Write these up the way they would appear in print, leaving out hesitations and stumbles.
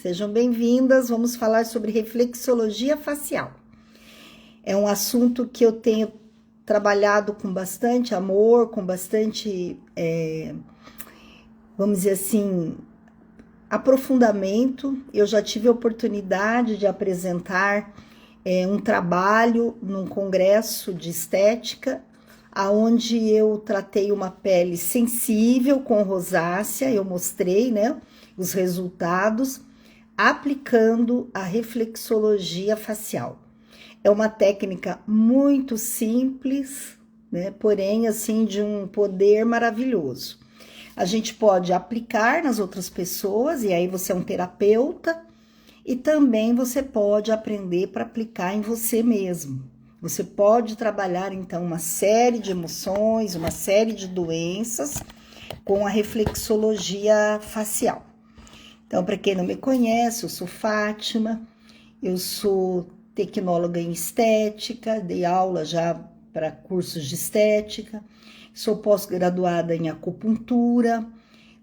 Sejam bem-vindas. Vamos falar sobre reflexologia facial. É um assunto que eu tenho trabalhado com bastante amor, com bastante, vamos dizer assim, aprofundamento. Eu já tive a oportunidade de apresentar um trabalho num congresso de estética, aonde eu tratei uma pele sensível com rosácea. Eu mostrei, né, os resultados aplicando a reflexologia facial. É uma técnica muito simples, né, porém assim de um poder maravilhoso. A gente pode aplicar nas outras pessoas, e aí você é um terapeuta, e também você pode aprender para aplicar em você mesmo. Você pode trabalhar então uma série de emoções, uma série de doenças com a reflexologia facial. Então, para quem não me conhece, eu sou Fátima, eu sou tecnóloga em estética, dei aula já para cursos de estética, sou pós-graduada em acupuntura,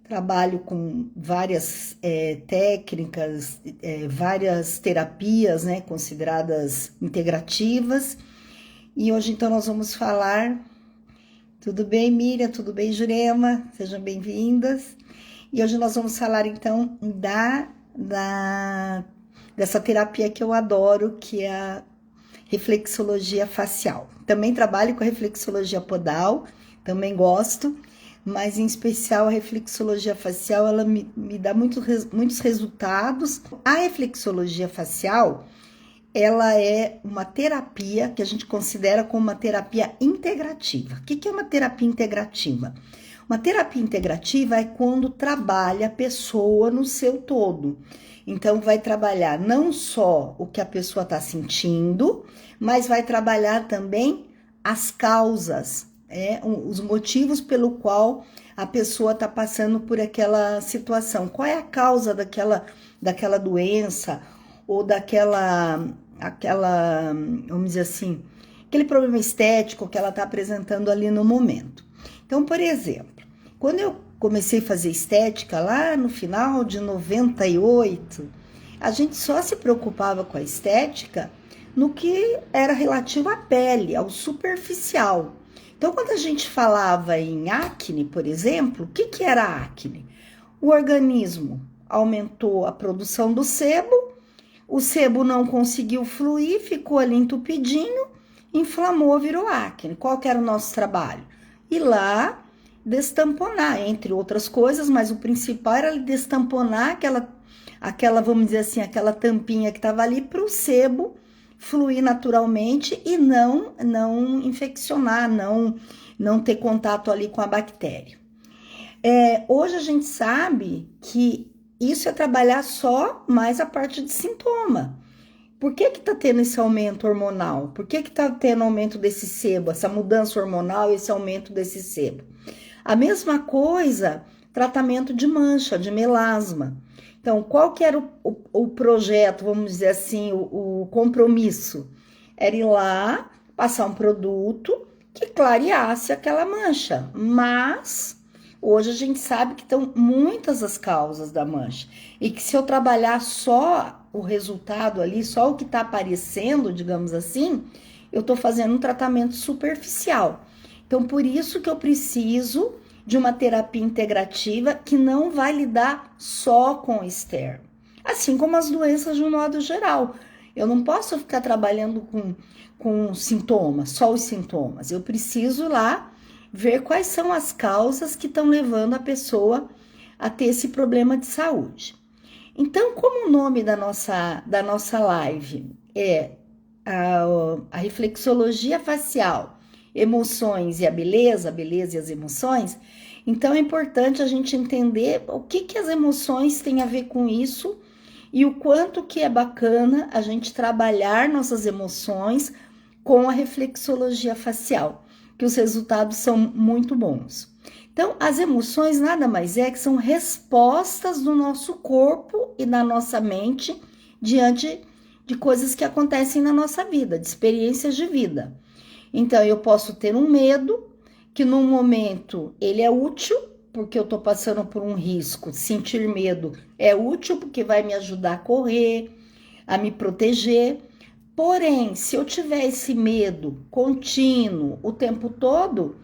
trabalho com várias técnicas, várias terapias, né, consideradas integrativas. E hoje, então, nós vamos falar... Tudo bem, Miriam? Tudo bem, Jurema? Sejam bem-vindas. E hoje nós vamos falar, então, dessa terapia que eu adoro, que é a reflexologia facial. Também trabalho com a reflexologia podal, também gosto, mas em especial a reflexologia facial, ela me dá muitos resultados. A reflexologia facial, ela é uma terapia que a gente considera como uma terapia integrativa. O que é uma terapia integrativa? Uma terapia integrativa é quando trabalha a pessoa no seu todo. Então, vai trabalhar não só o que a pessoa está sentindo, mas vai trabalhar também as causas, os motivos pelo qual a pessoa está passando por aquela situação. Qual é a causa daquela doença ou vamos dizer assim, aquele problema estético que ela está apresentando ali no momento. Então, por exemplo, quando eu comecei a fazer estética lá no final de 98, a gente só se preocupava com a estética no que era relativo à pele, ao superficial. Então, quando a gente falava em acne, por exemplo, o que era acne? O organismo aumentou a produção do sebo, o sebo não conseguiu fluir, ficou ali entupidinho, inflamou, virou acne. Qual que era o nosso trabalho? Ir lá destamponar, entre outras coisas, mas o principal era destamponar aquela, vamos dizer assim, aquela tampinha que estava ali para o sebo fluir naturalmente e não infeccionar, não ter contato ali com a bactéria. Hoje a gente sabe que isso é trabalhar só mais a parte de sintoma. Por que tá tendo esse aumento hormonal? Por que tá tendo aumento desse sebo, essa mudança hormonal, esse aumento desse sebo? A mesma coisa, tratamento de mancha, de melasma. Então, qual que era o projeto, vamos dizer assim, o compromisso? Era ir lá, passar um produto que clareasse aquela mancha. Mas, hoje a gente sabe que estão muitas as causas da mancha. E que se eu trabalhar só o resultado ali, só o que está aparecendo, digamos assim, eu estou fazendo um tratamento superficial. Então, por isso que eu preciso de uma terapia integrativa que não vai lidar só com o externo. Assim como as doenças de um modo geral. Eu não posso ficar trabalhando com sintomas, só os sintomas. Eu preciso lá ver quais são as causas que estão levando a pessoa a ter esse problema de saúde. Então, como o nome da nossa live é a reflexologia facial, emoções e a beleza e as emoções, então é importante a gente entender o que as emoções têm a ver com isso e o quanto que é bacana a gente trabalhar nossas emoções com a reflexologia facial, que os resultados são muito bons. Então, as emoções nada mais é que são respostas do nosso corpo e da nossa mente diante de coisas que acontecem na nossa vida, de experiências de vida. Então, eu posso ter um medo, que num momento ele é útil, porque eu tô passando por um risco. Sentir medo é útil porque vai me ajudar a correr, a me proteger. Porém, se eu tiver esse medo contínuo o tempo todo,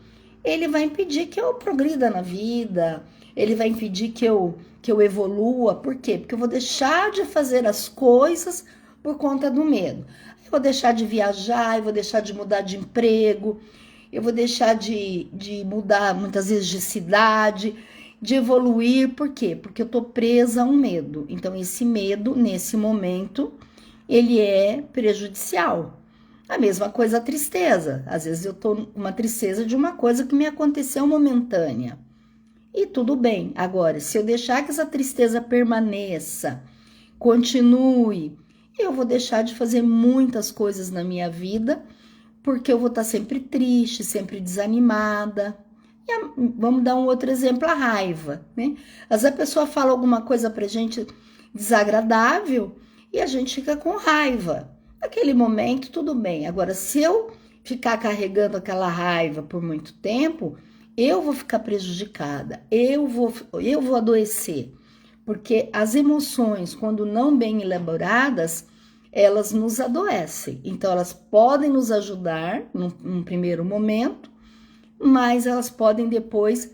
ele vai impedir que eu progrida na vida, ele vai impedir que eu evolua. Por quê? Porque eu vou deixar de fazer as coisas por conta do medo. Eu vou deixar de viajar, eu vou deixar de mudar de emprego, eu vou deixar de mudar muitas vezes de cidade, de evoluir. Por quê? Porque eu tô presa a um medo. Então, esse medo, nesse momento, ele é prejudicial. A mesma coisa a tristeza. Às vezes eu tô com uma tristeza de uma coisa que me aconteceu momentânea. E tudo bem. Agora, se eu deixar que essa tristeza permaneça, continue, eu vou deixar de fazer muitas coisas na minha vida, porque eu vou estar sempre triste, sempre desanimada. Vamos dar um outro exemplo, a raiva, né? Às vezes a pessoa fala alguma coisa pra gente desagradável e a gente fica com raiva. Naquele momento, tudo bem. Agora, se eu ficar carregando aquela raiva por muito tempo, eu vou ficar prejudicada, eu vou adoecer. Porque as emoções, quando não bem elaboradas, elas nos adoecem. Então, elas podem nos ajudar num primeiro momento, mas elas podem depois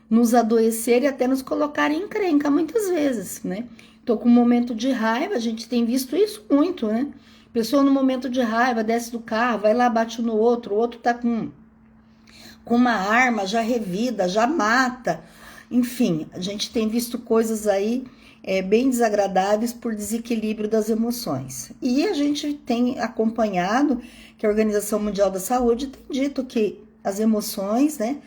nos adoecer e até nos colocar em encrenca muitas vezes, né? Tô com um momento de raiva, a gente tem visto isso muito, né? Pessoa no momento de raiva desce do carro, vai lá, bate no outro, o outro tá com uma arma já revida, já mata. Enfim, a gente tem visto coisas aí bem desagradáveis por desequilíbrio das emoções. E a gente tem acompanhado que a Organização Mundial da Saúde tem dito que as emoções, né,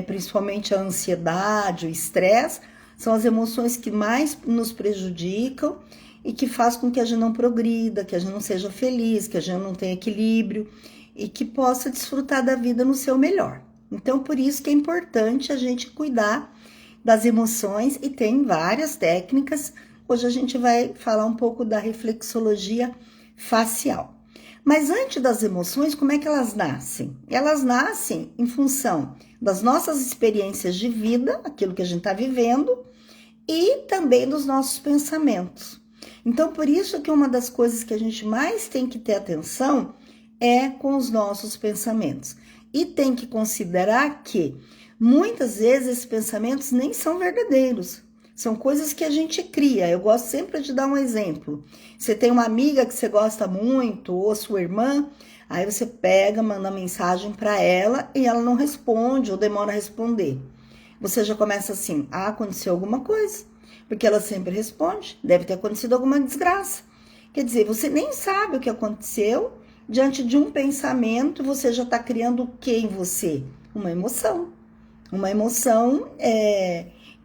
principalmente a ansiedade, o estresse, são as emoções que mais nos prejudicam e que faz com que a gente não progrida, que a gente não seja feliz, que a gente não tenha equilíbrio e que possa desfrutar da vida no seu melhor. Então, por isso que é importante a gente cuidar das emoções e tem várias técnicas. Hoje a gente vai falar um pouco da reflexologia facial. Mas antes das emoções, como é que elas nascem? Elas nascem em função das nossas experiências de vida, aquilo que a gente está vivendo, e também dos nossos pensamentos. Então, por isso que uma das coisas que a gente mais tem que ter atenção é com os nossos pensamentos. E tem que considerar que muitas vezes esses pensamentos nem são verdadeiros. São coisas que a gente cria. Eu gosto sempre de dar um exemplo. Você tem uma amiga que você gosta muito, ou sua irmã, aí você pega, manda mensagem para ela e ela não responde ou demora a responder. Você já começa assim, aconteceu alguma coisa. Porque ela sempre responde, deve ter acontecido alguma desgraça. Quer dizer, você nem sabe o que aconteceu, diante de um pensamento, você já está criando o que em você? Uma emoção. Uma emoção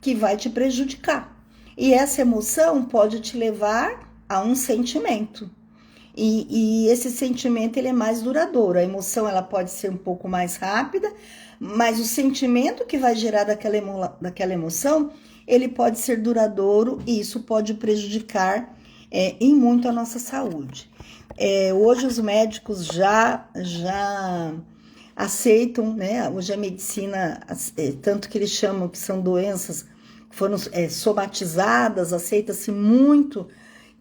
que vai te prejudicar. E essa emoção pode te levar a um sentimento. E esse sentimento ele é mais duradouro. A emoção ela pode ser um pouco mais rápida, mas o sentimento que vai gerar daquela emoção, ele pode ser duradouro e isso pode prejudicar em muito a nossa saúde. Hoje os médicos já aceitam, né? Hoje a medicina, tanto que eles chamam que são doenças que foram somatizadas, aceita-se muito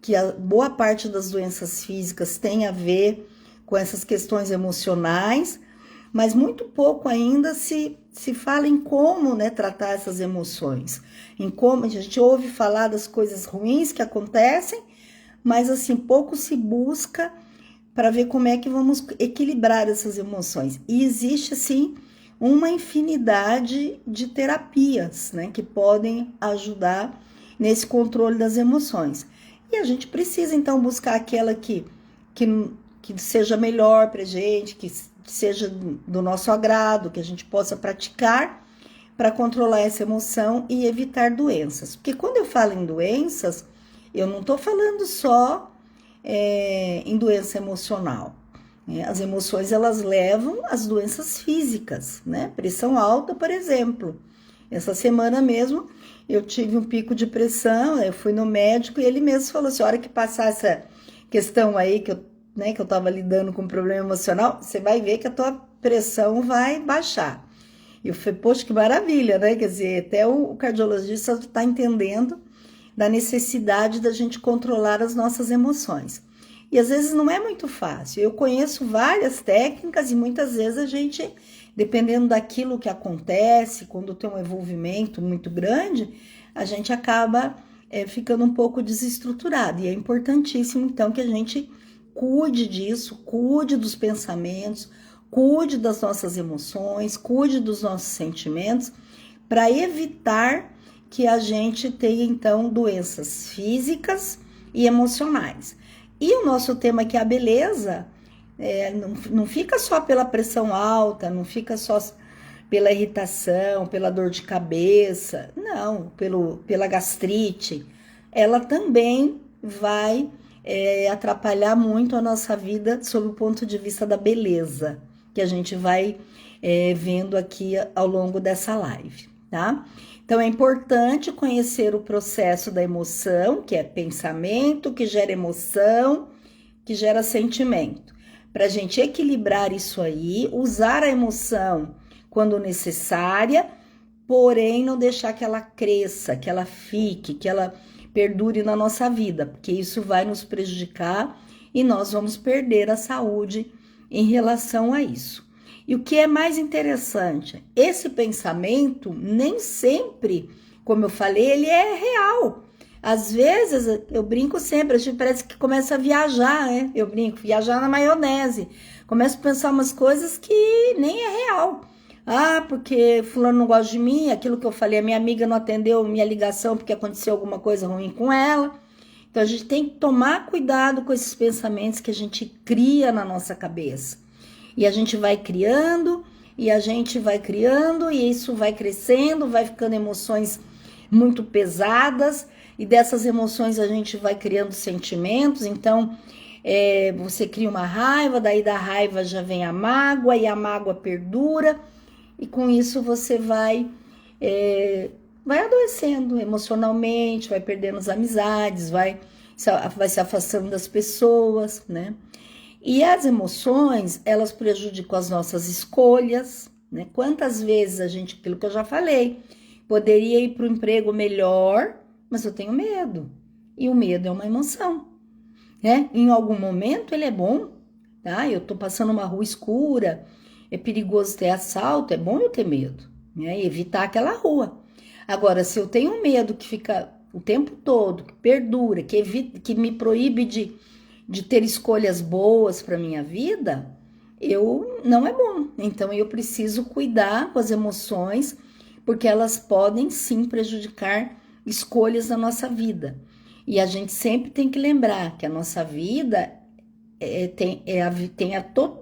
que a boa parte das doenças físicas tem a ver com essas questões emocionais, mas muito pouco ainda se fala em como, né, tratar essas emoções, em como a gente ouve falar das coisas ruins que acontecem, mas assim, pouco se busca para ver como é que vamos equilibrar essas emoções. E existe, assim, uma infinidade de terapias, né, que podem ajudar nesse controle das emoções. E a gente precisa, então, buscar aquela que seja melhor para a gente, que seja do nosso agrado, que a gente possa praticar para controlar essa emoção e evitar doenças. Porque quando eu falo em doenças, eu não estou falando só em doença emocional. As emoções, elas levam às doenças físicas, né? Pressão alta, por exemplo. Essa semana mesmo, eu tive um pico de pressão, eu fui no médico e ele mesmo falou assim, a hora que passar essa questão aí, que eu tava lidando com um problema emocional, você vai ver que a tua pressão vai baixar. E eu falei, poxa, que maravilha, né? Quer dizer, até o cardiologista está entendendo da necessidade da gente controlar as nossas emoções. E às vezes não é muito fácil. Eu conheço várias técnicas e muitas vezes a gente, dependendo daquilo que acontece, quando tem um envolvimento muito grande, a gente acaba ficando um pouco desestruturado. E é importantíssimo, então, que a gente cuide disso, cuide dos pensamentos, cuide das nossas emoções, cuide dos nossos sentimentos, para evitar que a gente tenha, então, doenças físicas e emocionais. E o nosso tema aqui é a beleza, não fica só pela pressão alta, não fica só pela irritação, pela dor de cabeça, não, pela gastrite. Ela também vai atrapalhar muito a nossa vida sob o ponto de vista da beleza, que a gente vai vendo aqui ao longo dessa live, tá? Então, é importante conhecer o processo da emoção, que é pensamento, que gera emoção, que gera sentimento. Para a gente equilibrar isso aí, usar a emoção quando necessária, porém não deixar que ela cresça, que ela fique, que ela perdure na nossa vida, porque isso vai nos prejudicar e nós vamos perder a saúde em relação a isso. E o que é mais interessante, esse pensamento nem sempre, como eu falei, ele é real. Às vezes, eu brinco sempre, a gente parece que começa a viajar, né? Eu brinco, viajar na maionese. Começo a pensar umas coisas que nem é real. Ah, porque fulano não gosta de mim, aquilo que eu falei, a minha amiga não atendeu minha ligação porque aconteceu alguma coisa ruim com ela. Então, a gente tem que tomar cuidado com esses pensamentos que a gente cria na nossa cabeça. E a gente vai criando, e a gente vai criando, e isso vai crescendo, vai ficando emoções muito pesadas, e dessas emoções a gente vai criando sentimentos. Então, você cria uma raiva, daí da raiva já vem a mágoa, e a mágoa perdura, e com isso você vai adoecendo emocionalmente, vai perdendo as amizades, vai se afastando das pessoas, né? E as emoções, elas prejudicam as nossas escolhas, né? Quantas vezes a gente, aquilo que eu já falei, poderia ir para o emprego melhor, mas eu tenho medo. E o medo é uma emoção, né? Em algum momento ele é bom, tá? Eu tô passando uma rua escura, é perigoso ter assalto, é bom eu ter medo, né? E evitar aquela rua. Agora, se eu tenho medo que fica o tempo todo, que perdura, que me proíbe de ter escolhas boas para minha vida, não é bom. Então, eu preciso cuidar com as emoções, porque elas podem sim prejudicar escolhas na nossa vida. E a gente sempre tem que lembrar que a nossa vida tem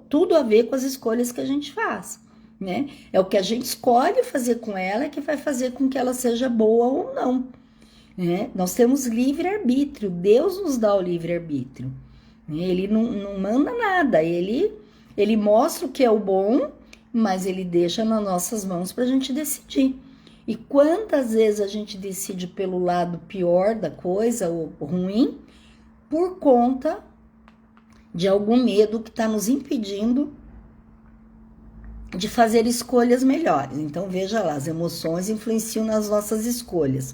tudo a ver com as escolhas que a gente faz, né? É o que a gente escolhe fazer com ela que vai fazer com que ela seja boa ou não, né? Nós temos livre-arbítrio, Deus nos dá o livre-arbítrio. Ele não manda nada, ele mostra o que é o bom, mas ele deixa nas nossas mãos para a gente decidir. E quantas vezes a gente decide pelo lado pior da coisa, ou ruim, por conta de algum medo que está nos impedindo de fazer escolhas melhores. Então, veja lá, as emoções influenciam nas nossas escolhas.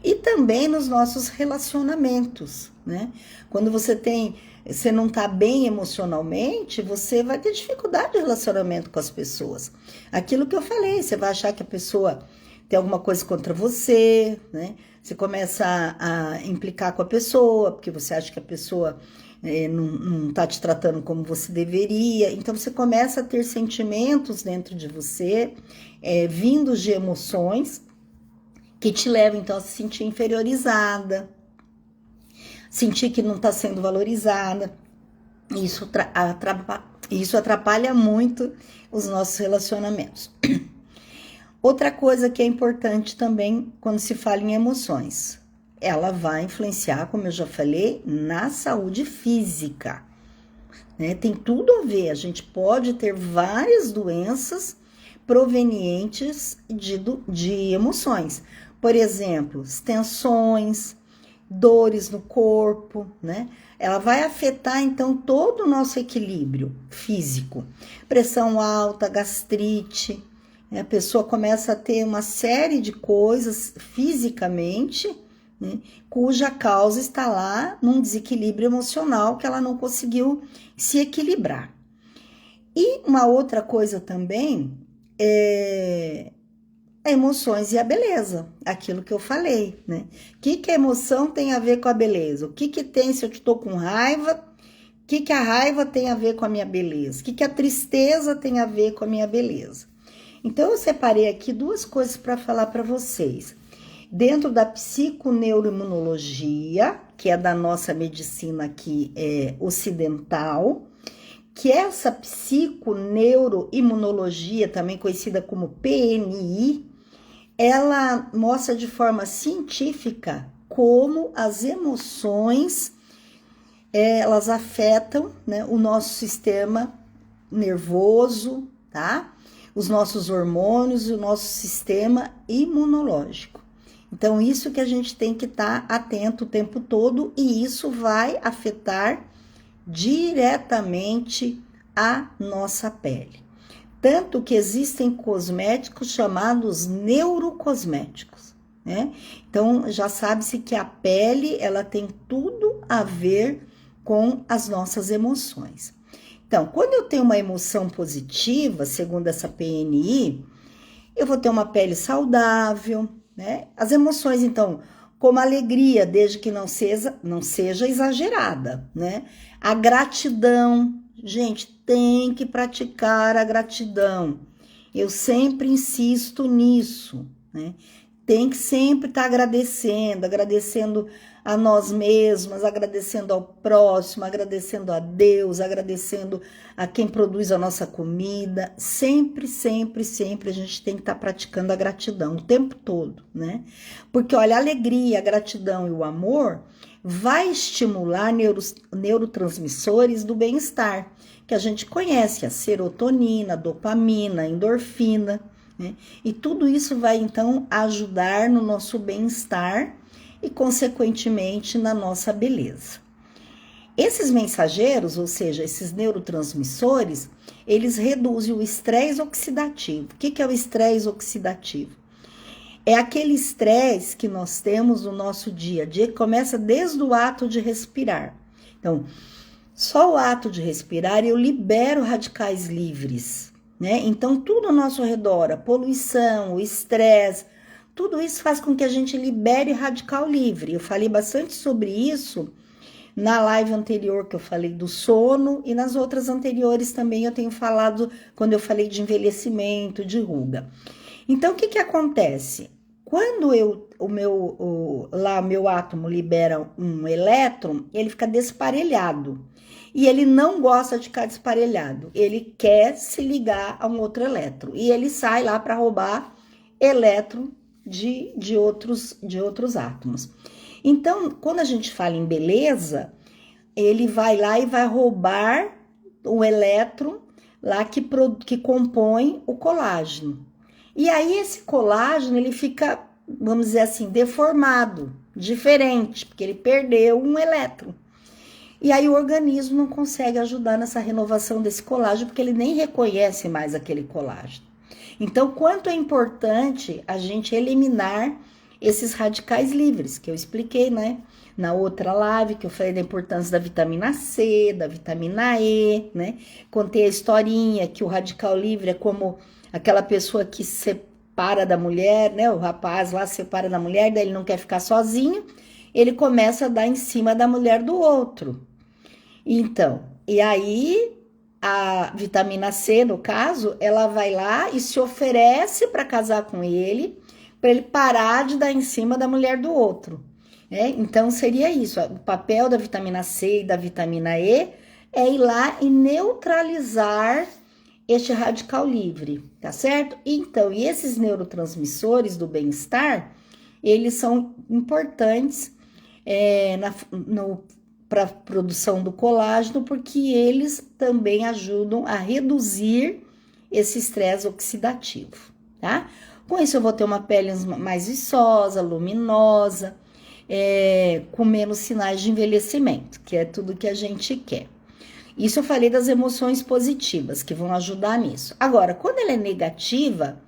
E também nos nossos relacionamentos, né? Quando você não tá bem emocionalmente, você vai ter dificuldade de relacionamento com as pessoas. Aquilo que eu falei, você vai achar que a pessoa tem alguma coisa contra você, né? Você começa a implicar com a pessoa, porque você acha que a pessoa não tá te tratando como você deveria. Então, você começa a ter sentimentos dentro de você, vindos de emoções, que te leva, então, a se sentir inferiorizada, sentir que não está sendo valorizada. Isso atrapalha muito os nossos relacionamentos. Outra coisa que é importante também, quando se fala em emoções, ela vai influenciar, como eu já falei, na saúde física, né? Tem tudo a ver, a gente pode ter várias doenças provenientes de emoções. Por exemplo, tensões, dores no corpo, né? Ela vai afetar, então, todo o nosso equilíbrio físico. Pressão alta, gastrite, A pessoa começa a ter uma série de coisas fisicamente, né, cuja causa está lá num desequilíbrio emocional que ela não conseguiu se equilibrar. E uma outra coisa também é emoções e a beleza, aquilo que eu falei, né? O que a emoção tem a ver com a beleza? O que tem se eu estou com raiva? O que a raiva tem a ver com a minha beleza? O que a tristeza tem a ver com a minha beleza? Então, eu separei aqui duas coisas para falar para vocês. Dentro da psiconeuroimunologia, que é da nossa medicina aqui ocidental, que essa psiconeuroimunologia, também conhecida como PNI, ela mostra de forma científica como as emoções elas afetam, né, o nosso sistema nervoso, tá? Os nossos hormônios e o nosso sistema imunológico. Então, isso que a gente tem que estar atento o tempo todo, e isso vai afetar diretamente a nossa pele. Tanto que existem cosméticos chamados neurocosméticos, né? Então, já sabe-se que a pele, ela tem tudo a ver com as nossas emoções. Então, quando eu tenho uma emoção positiva, segundo essa PNI, eu vou ter uma pele saudável, né? As emoções, então, como a alegria, desde que não seja exagerada, né? A gratidão, gente, tem que praticar a gratidão. Eu sempre insisto nisso, né? Tem que sempre estar agradecendo a nós mesmos, agradecendo ao próximo, agradecendo a Deus, agradecendo a quem produz a nossa comida. Sempre, sempre, sempre a gente tem que estar praticando a gratidão o tempo todo, né? Porque, olha, a alegria, a gratidão e o amor vai estimular neurotransmissores do bem-estar, que a gente conhece, a serotonina, a dopamina, a endorfina, né? E tudo isso vai, então, ajudar no nosso bem-estar e, consequentemente, na nossa beleza. Esses mensageiros, ou seja, esses neurotransmissores, eles reduzem o estresse oxidativo. O que é o estresse oxidativo? É aquele estresse que nós temos no nosso dia a dia, que começa desde o ato de respirar. Então, só o ato de respirar eu libero radicais livres, né? Então, tudo ao nosso redor, a poluição, o estresse, tudo isso faz com que a gente libere radical livre. Eu falei bastante sobre isso na live anterior que eu falei do sono, e nas outras anteriores também eu tenho falado quando eu falei de envelhecimento, de ruga. Então, o que acontece? Quando o meu átomo libera um elétron, ele fica desparelhado. E ele não gosta de ficar desparelhado. Ele quer se ligar a um outro elétron. E ele sai lá para roubar elétron de outros átomos. Então, quando a gente fala em beleza, ele vai lá e vai roubar o elétron lá que compõe o colágeno. E aí esse colágeno, ele fica, vamos dizer assim, deformado, diferente, porque ele perdeu um elétron. E aí o organismo não consegue ajudar nessa renovação desse colágeno, porque ele nem reconhece mais aquele colágeno. Então, quanto é importante a gente eliminar esses radicais livres, que eu expliquei, né? Na outra live, que eu falei da importância da vitamina C, da vitamina E, né? Contei a historinha que o radical livre é como aquela pessoa que se separa da mulher, né? O rapaz lá se separa da mulher, daí ele não quer ficar sozinho, ele começa a dar em cima da mulher do outro. Então, e aí a vitamina C, no caso, ela vai lá e se oferece para casar com ele, para ele parar de dar em cima da mulher do outro. Né? Então, seria isso. O papel da vitamina C e da vitamina E é ir lá e neutralizar este radical livre, tá certo? Então, e esses neurotransmissores do bem-estar, eles são importantes para a produção do colágeno, porque eles também ajudam a reduzir esse estresse oxidativo, tá? Com isso eu vou ter uma pele mais viçosa, luminosa, com menos sinais de envelhecimento, que é tudo que a gente quer. Isso eu falei das emoções positivas, que vão ajudar nisso. Agora, quando ela é negativa,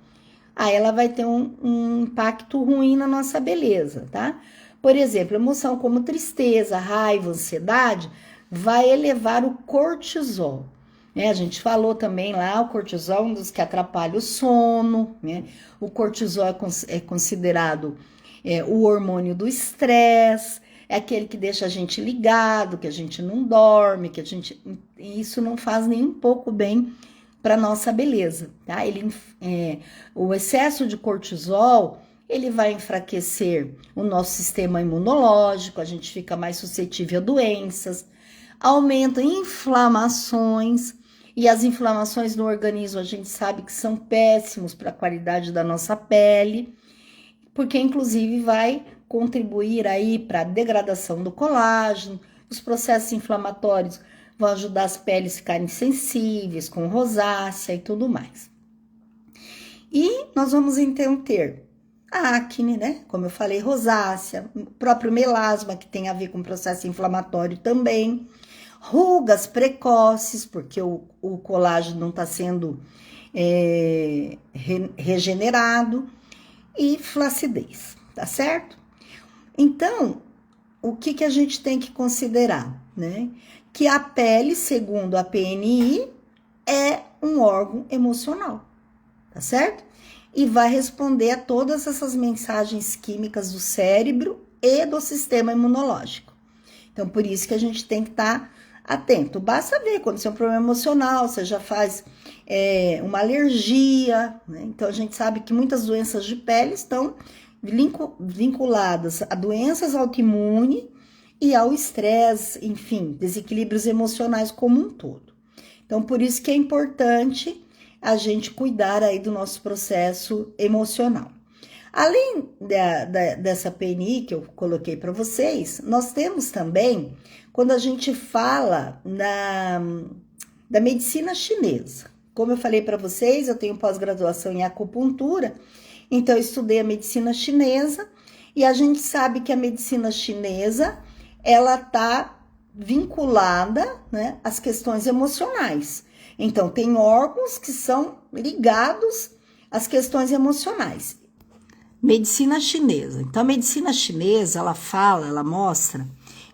aí ela vai ter um impacto ruim na nossa beleza, tá? Por exemplo, emoção como tristeza, raiva, ansiedade, vai elevar o cortisol. Né? A gente falou também lá, o cortisol é um dos que atrapalha o sono, né? O cortisol é considerado o hormônio do estresse, é aquele que deixa a gente ligado, que a gente não dorme, isso não faz nem um pouco bem para nossa beleza, tá? O excesso de cortisol, ele vai enfraquecer o nosso sistema imunológico, a gente fica mais suscetível a doenças, aumenta inflamações, e as inflamações no organismo a gente sabe que são péssimos para a qualidade da nossa pele, porque inclusive vai contribuir aí para a degradação do colágeno, os processos inflamatórios vão ajudar as peles a ficarem sensíveis, com rosácea e tudo mais. E nós vamos então ter a acne, né? Como eu falei, rosácea, o próprio melasma, que tem a ver com processo inflamatório também, rugas precoces, porque o colágeno não está sendo regenerado, e flacidez, tá certo? Então, o que a gente tem que considerar, né? Que a pele, segundo a PNI, é um órgão emocional, tá certo? E vai responder a todas essas mensagens químicas do cérebro e do sistema imunológico. Então, por isso que a gente tem que estar atento. Basta ver quando você é um problema emocional, você já faz uma alergia, né? Então, a gente sabe que muitas doenças de pele estão vinculadas a doenças autoimunes e ao estresse, enfim, desequilíbrios emocionais como um todo. Então, por isso que é importante a gente cuidar aí do nosso processo emocional. Além dessa PNI que eu coloquei para vocês, nós temos também, quando a gente fala da medicina chinesa. Como eu falei para vocês, eu tenho pós-graduação em acupuntura, então eu estudei a medicina chinesa, e a gente sabe que a medicina chinesa, ela está vinculada, né, às questões emocionais. Então, tem órgãos que são ligados às questões emocionais. Medicina chinesa. Então, a medicina chinesa, ela mostra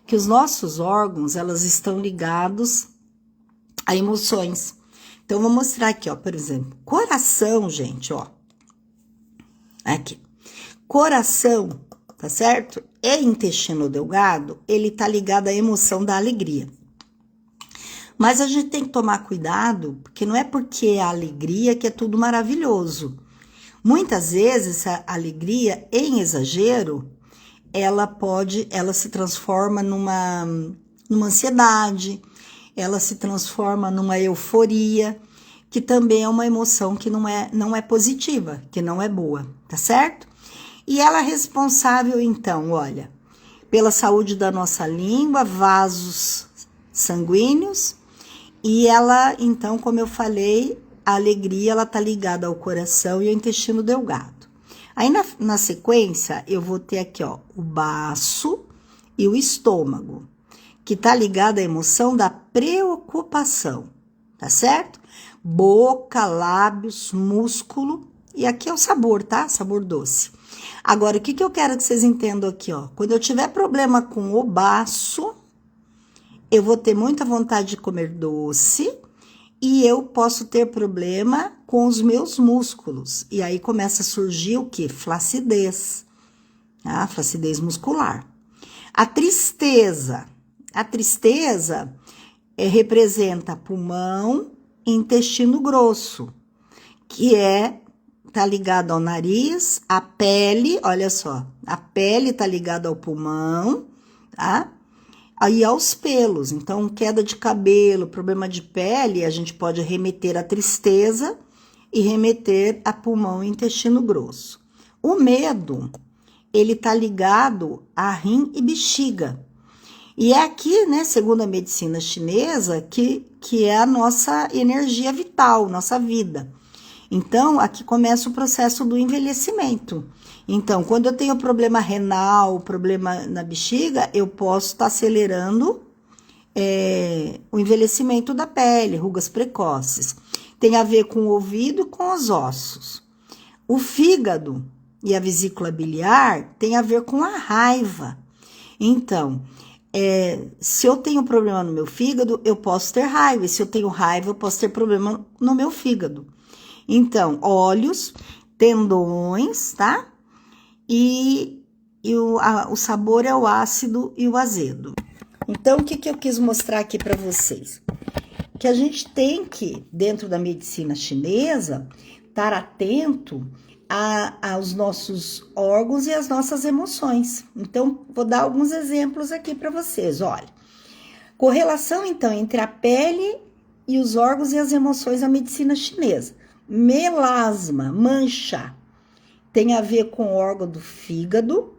que os nossos órgãos, elas estão ligados a emoções. Então, eu vou mostrar aqui, ó, por exemplo, coração, gente, ó. Aqui. Coração, tá certo? E intestino delgado, ele tá ligado à emoção da alegria. Mas a gente tem que tomar cuidado, porque não é porque é a alegria que é tudo maravilhoso. Muitas vezes a alegria em exagero, ela se transforma numa ansiedade, ela se transforma numa euforia, que também é uma emoção que não é positiva, que não é boa, tá certo? E ela é responsável, então, olha, pela saúde da nossa língua, vasos sanguíneos, e ela, então, como eu falei, a alegria, ela tá ligada ao coração e ao intestino delgado. Aí, na sequência, eu vou ter aqui, ó, o baço e o estômago, que tá ligado à emoção da preocupação, tá certo? Boca, lábios, músculo, e aqui é o sabor, tá? Sabor doce. Agora, o que eu quero que vocês entendam aqui, ó? Quando eu tiver problema com o baço, eu vou ter muita vontade de comer doce, e eu posso ter problema com os meus músculos. E aí começa a surgir o quê? Flacidez, tá? Flacidez muscular. A tristeza representa pulmão e intestino grosso, que tá ligado ao nariz, a pele, olha só, a pele tá ligada ao pulmão, tá? Aí aos pelos, então queda de cabelo, problema de pele, a gente pode remeter à tristeza e remeter a pulmão e intestino grosso. O medo, ele tá ligado a rim e bexiga. E é aqui, né, segundo a medicina chinesa, que é a nossa energia vital, nossa vida. Então, aqui começa o processo do envelhecimento. Então, quando eu tenho problema renal, problema na bexiga, eu posso estar acelerando o envelhecimento da pele, rugas precoces. Tem a ver com o ouvido e com os ossos. O fígado e a vesícula biliar tem a ver com a raiva. Então, se eu tenho problema no meu fígado, eu posso ter raiva. E se eu tenho raiva, eu posso ter problema no meu fígado. Então, olhos, tendões, tá? E o sabor é o ácido e o azedo. Então, o que eu quis mostrar aqui para vocês? Que a gente tem que, dentro da medicina chinesa, estar atento aos nossos órgãos e às nossas emoções. Então, vou dar alguns exemplos aqui para vocês. Olha, correlação, então, entre a pele e os órgãos e as emoções na medicina chinesa. Melasma, mancha, tem a ver com o órgão do fígado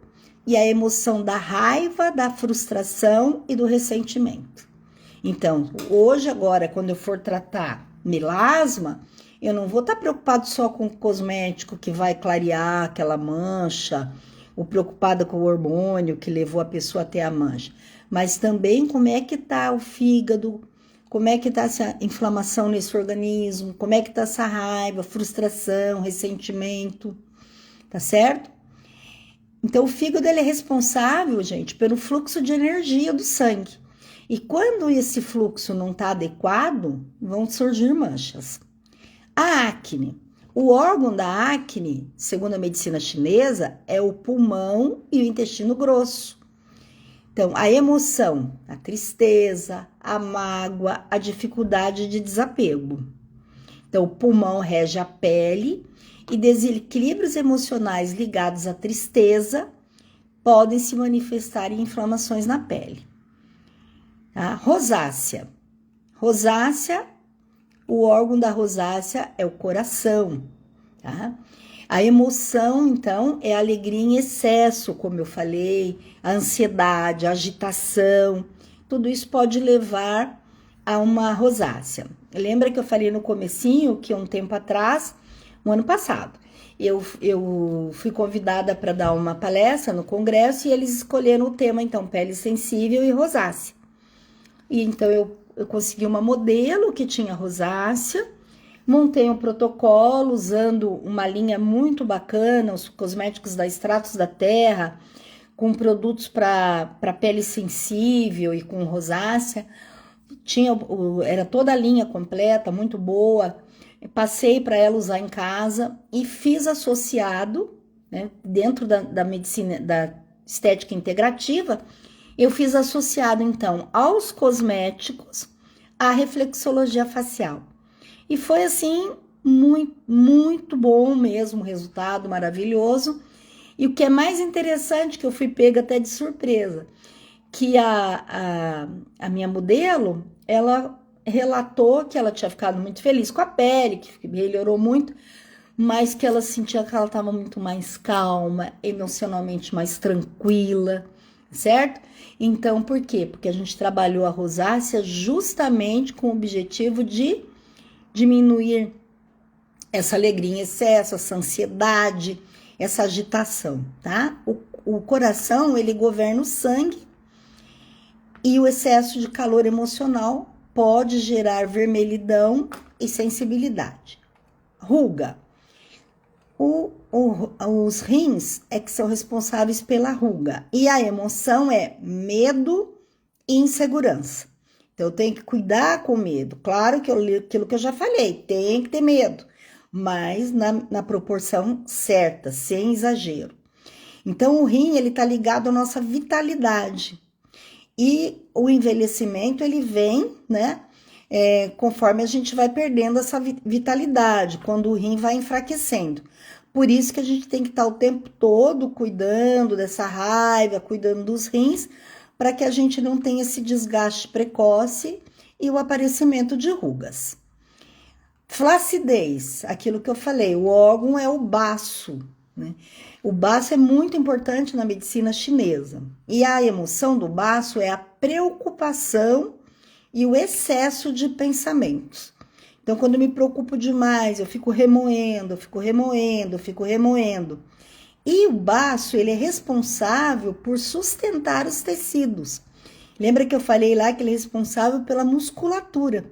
e a emoção da raiva, da frustração e do ressentimento. Então, hoje, agora, quando eu for tratar melasma, eu não vou estar preocupado só com o cosmético que vai clarear aquela mancha, ou preocupada com o hormônio que levou a pessoa a ter a mancha, mas também como é que está o fígado, como é que está essa inflamação nesse organismo, como é que está essa raiva, frustração, ressentimento, tá certo? Então, o fígado ele é responsável, gente, pelo fluxo de energia do sangue. E quando esse fluxo não está adequado, vão surgir manchas. A acne. O órgão da acne, segundo a medicina chinesa, é o pulmão e o intestino grosso. Então, a emoção, a tristeza, a mágoa, a dificuldade de desapego. Então, o pulmão rege a pele e desequilíbrios emocionais ligados à tristeza podem se manifestar em inflamações na pele. Tá? Rosácea. Rosácea, o órgão da rosácea é o coração, tá? A emoção, então, é a alegria em excesso, como eu falei, a ansiedade, a agitação, tudo isso pode levar a uma rosácea. Lembra que eu falei no comecinho que um tempo atrás, no ano passado, eu fui convidada para dar uma palestra no congresso e eles escolheram o tema, então, pele sensível e rosácea. E então eu consegui uma modelo que tinha rosácea, montei um protocolo usando uma linha muito bacana, os cosméticos da Extratos da Terra, com produtos para pele sensível e com rosácea. Era toda a linha completa, muito boa. Passei para ela usar em casa e fiz associado, né, dentro da medicina, da estética integrativa, eu fiz associado, então, aos cosméticos, a reflexologia facial. E foi, assim, muito, muito bom mesmo, resultado maravilhoso. E o que é mais interessante, que eu fui pega até de surpresa, que a minha modelo, ela relatou que ela tinha ficado muito feliz com a pele, que melhorou muito, mas que ela sentia que ela estava muito mais calma, emocionalmente mais tranquila, certo? Então, por quê? Porque a gente trabalhou a rosácea justamente com o objetivo de diminuir essa alegria em excesso, essa ansiedade, essa agitação, tá? O coração, ele governa o sangue e o excesso de calor emocional pode gerar vermelhidão e sensibilidade. Ruga. Os rins é que são responsáveis pela ruga. E a emoção é medo e insegurança. Então, eu tenho que cuidar com medo. Claro que aquilo que eu já falei, tem que ter medo. Mas na proporção certa, sem exagero. Então, o rim, ele tá ligado à nossa vitalidade. E o envelhecimento, ele vem, né? Conforme a gente vai perdendo essa vitalidade, quando o rim vai enfraquecendo. Por isso que a gente tem que estar o tempo todo cuidando dessa raiva, cuidando dos rins, para que a gente não tenha esse desgaste precoce e o aparecimento de rugas. Flacidez, aquilo que eu falei, o órgão é o baço, né? O baço é muito importante na medicina chinesa. E a emoção do baço é a preocupação e o excesso de pensamentos. Então, quando eu me preocupo demais, eu fico remoendo. E o baço, ele é responsável por sustentar os tecidos. Lembra que eu falei lá que ele é responsável pela musculatura.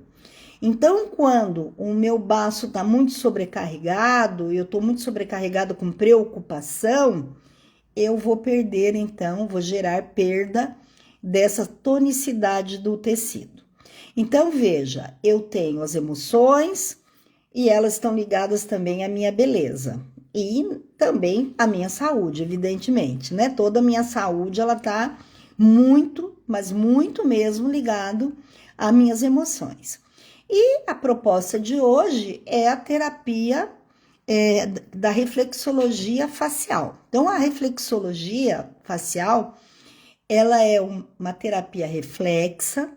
Então, quando o meu baço está muito sobrecarregado, eu estou muito sobrecarregado com preocupação, eu vou perder, então, vou gerar perda dessa tonicidade do tecido. Então, veja, eu tenho as emoções e elas estão ligadas também à minha beleza e também à minha saúde, evidentemente, né? Toda a minha saúde, ela tá muito, mas muito mesmo ligado às minhas emoções. E a proposta de hoje é a terapia da reflexologia facial. Então, a reflexologia facial, ela é uma terapia reflexa.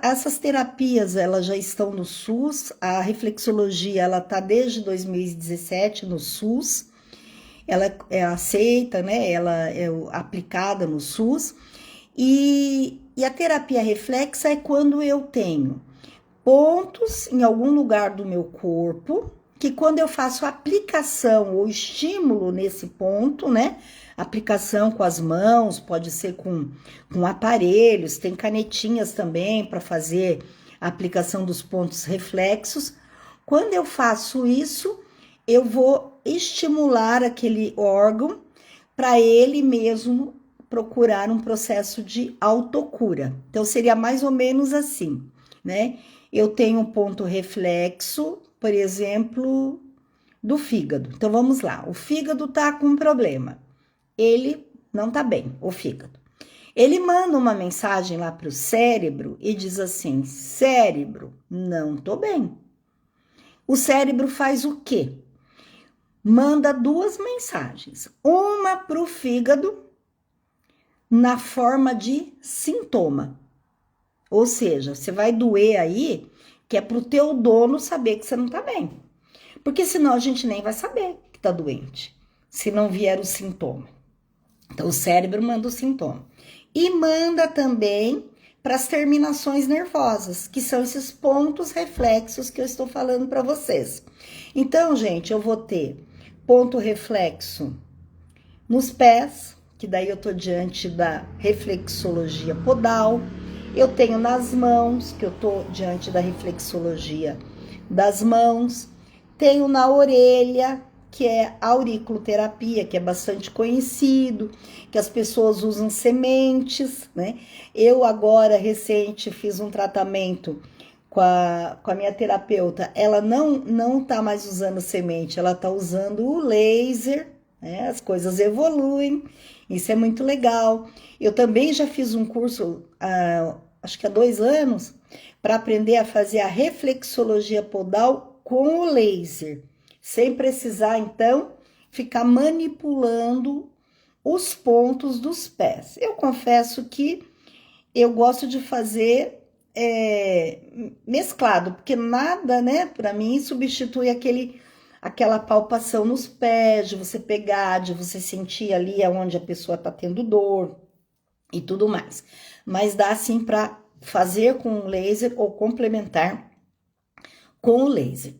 Essas terapias, elas já estão no SUS. A reflexologia, ela está desde 2017 no SUS. Ela é aceita, né? Ela é aplicada no SUS. E a terapia reflexa é quando eu tenho pontos em algum lugar do meu corpo, que quando eu faço aplicação ou estímulo nesse ponto, né? Aplicação com as mãos, pode ser com aparelhos, tem canetinhas também para fazer a aplicação dos pontos reflexos. Quando eu faço isso, eu vou estimular aquele órgão para ele mesmo procurar um processo de autocura. Então, seria mais ou menos assim, né? Eu tenho um ponto reflexo, por exemplo, do fígado. Então, vamos lá. O fígado tá com um problema. Ele não tá bem, o fígado. Ele manda uma mensagem lá para o cérebro e diz assim: cérebro, não tô bem. O cérebro faz o quê? Manda duas mensagens. Uma para o fígado na forma de sintoma. Ou seja, você vai doer aí, que é pro teu dono saber que você não tá bem. Porque senão a gente nem vai saber que tá doente, se não vier o sintoma. Então, o cérebro manda o sintoma. E manda também para as terminações nervosas, que são esses pontos reflexos que eu estou falando para vocês. Então, gente, eu vou ter ponto reflexo nos pés, que daí eu tô diante da reflexologia podal. Eu tenho nas mãos, que eu tô diante da reflexologia das mãos. Tenho na orelha, que é a auriculoterapia, que é bastante conhecido, que as pessoas usam sementes, né? Eu agora, recente, fiz um tratamento com a minha terapeuta. Ela não tá mais usando semente, ela tá usando o laser, né? As coisas evoluem, isso é muito legal. Eu também já fiz um curso, acho que há 2 anos, para aprender a fazer a reflexologia podal com o laser, sem precisar, então, ficar manipulando os pontos dos pés. Eu confesso que eu gosto de fazer mesclado, porque nada, né, para mim, substitui aquela palpação nos pés, de você pegar, de você sentir ali onde a pessoa tá tendo dor e tudo mais. Mas dá sim para fazer com o laser ou complementar com o laser.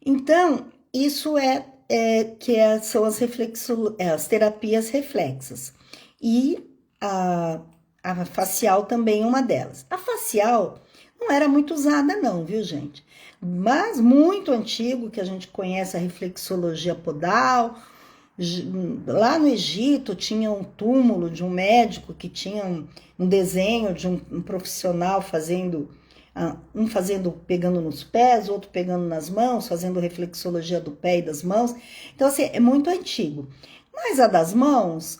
Então, isso são as terapias reflexas. E a facial também é uma delas. A facial não era muito usada não, viu, gente? Mas muito antigo, que a gente conhece a reflexologia podal. Lá no Egito tinha um túmulo de um médico que tinha um desenho de um profissional fazendo, pegando nos pés, outro pegando nas mãos, fazendo reflexologia do pé e das mãos. Então, assim, é muito antigo. Mas a das mãos,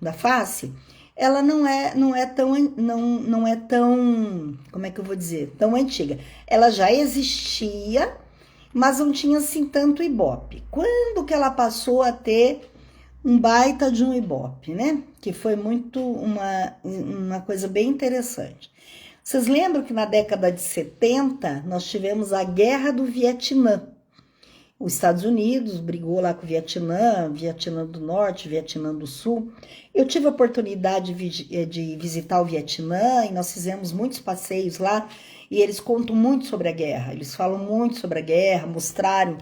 da face, ela não é tão, como é que eu vou dizer, tão antiga. Ela já existia, mas não tinha assim tanto ibope. Quando que ela passou a ter um baita de um ibope, né? Que foi muito uma coisa bem interessante. Vocês lembram que na década de 70 nós tivemos a Guerra do Vietnã? Os Estados Unidos brigou lá com o Vietnã, Vietnã do Norte, Vietnã do Sul. Eu tive a oportunidade de visitar o Vietnã e nós fizemos muitos passeios lá e eles contam muito sobre a guerra. Eles falam muito sobre a guerra, mostraram